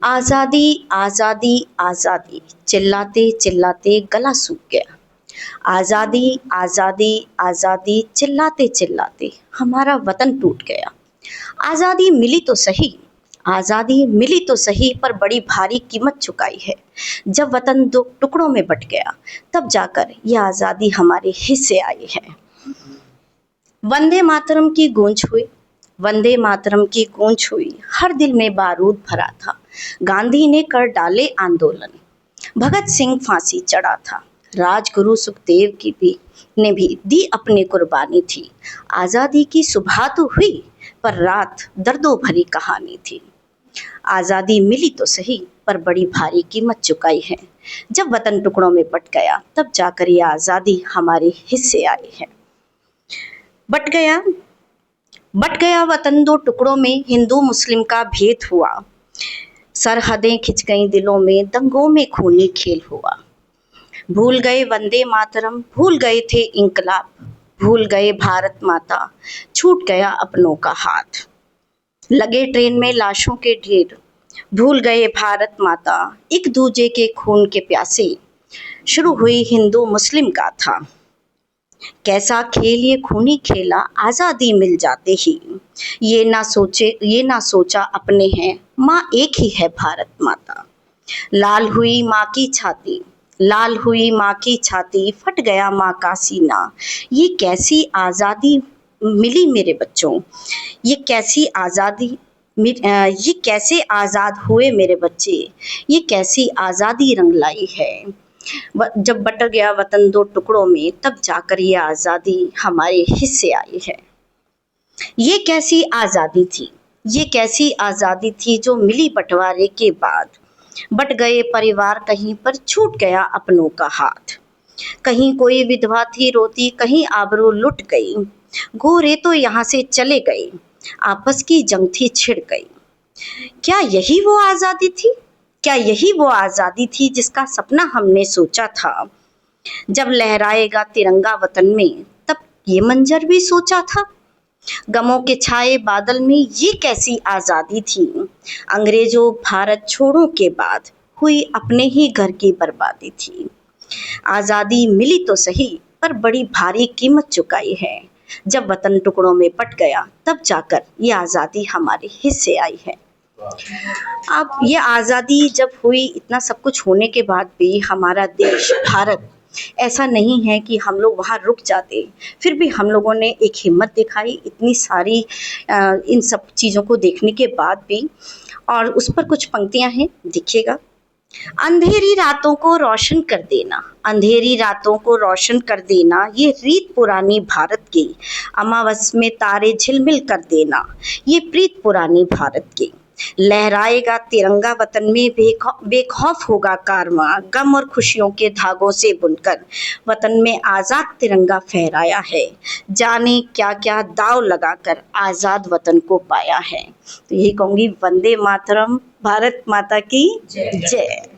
आज़ादी आज़ादी आज़ादी चिल्लाते चिल्लाते गला सूख गया। आज़ादी आज़ादी आज़ादी चिल्लाते चिल्लाते हमारा वतन टूट गया। आज़ादी मिली तो सही, आज़ादी मिली तो सही, पर बड़ी भारी कीमत चुकाई है। जब वतन दो टुकड़ों में बट गया तब जाकर यह आज़ादी हमारे हिस्से आई है। वंदे मातरम की गूंज हुई, वंदे मातरम की गूंज हुई, हर दिल में बारूद भरा था। गांधी ने कर डाले आंदोलन, भगत सिंह फांसी चढ़ा था। राजगुरु सुखदेव ने भी दी अपनी कुर्बानी थी। आज़ादी की सुबह तो हुई, पर रात दर्दों भरी कहानी थी। आज़ादी मिली तो सही, पर बड़ी भारी कीमत चुकाई है। जब वतन टुकड़ों में बट गया तब जाकर यह आज़ादी हमारे हिस्से आई है। बट गया वतन दो टुकड़ों में, हिंदू मुस्लिम का भेद हुआ। सरहदें खिंच गईं दिलों में, दंगों में खूनी खेल हुआ। भूल गए वंदे मातरम, भूल गए थे इंकलाब, भूल गए भारत माता, छूट गया अपनों का हाथ। लगे ट्रेन में लाशों के ढेर, भूल गए भारत माता, एक दूजे के खून के प्यासे, शुरू हुई हिंदू मुस्लिम गाथा। कैसा खेल ये खूनी खेला, आज़ादी मिल जाते ही, ये ना सोचा अपने हैं, माँ एक ही है भारत माता। लाल हुई माँ की छाती, लाल हुई माँ की छाती, फट गया माँ का सीना। ये कैसी आज़ादी मिली मेरे बच्चों, ये कैसी आज़ादी, ये कैसे आज़ाद हुए मेरे बच्चे, ये कैसी आज़ादी रंग लाई है। जब बट गया वतन दो टुकड़ों में तब जाकर ये आज़ादी हमारे हिस्से आई है। ये कैसी आज़ादी थी, ये कैसी आज़ादी थी जो मिली बंटवारे के बाद। बट गए परिवार कहीं पर, छूट गया अपनों का हाथ। कहीं कोई विधवा थी रोती, कहीं आबरू लुट गई। गोरे तो यहाँ से चले गए, आपस की जंग थी छिड़ गई। क्या यही वो आज़ादी थी, क्या यही वो आज़ादी थी जिसका सपना हमने सोचा था। जब लहराएगा तिरंगा वतन में तब ये मंजर भी सोचा था। गमों के छाए बादल में ये कैसी आज़ादी थी। अंग्रेजों भारत छोड़ों के बाद हुई अपने ही घर की बर्बादी थी। आज़ादी मिली तो सही, पर बड़ी भारी कीमत चुकाई है। जब वतन टुकड़ों में बट गया तब जाकर ये आज़ादी हमारे हिस्से आई है। अब ये आज़ादी जब हुई, इतना सब कुछ होने के बाद भी हमारा देश भारत ऐसा नहीं है कि हम लोग वहाँ रुक जाते। फिर भी हम लोगों ने एक हिम्मत दिखाई, इतनी सारी इन सब चीज़ों को देखने के बाद भी। और उस पर कुछ पंक्तियाँ हैं, देखिएगा। अंधेरी रातों को रोशन कर देना, अंधेरी रातों को रोशन कर देना, ये रीत पुरानी भारत की। अमावस में तारे झिलमिल कर देना, ये प्रीत पुरानी भारत की। लहराएगा तिरंगा वतन में, बेखौफ होगा कारवां, गम और खुशियों के धागों से बुनकर वतन में आज़ाद तिरंगा फहराया है। जाने क्या क्या दाव लगाकर आज़ाद वतन को पाया है। तो यही कहूँगी, वंदे मातरम, भारत माता की जय।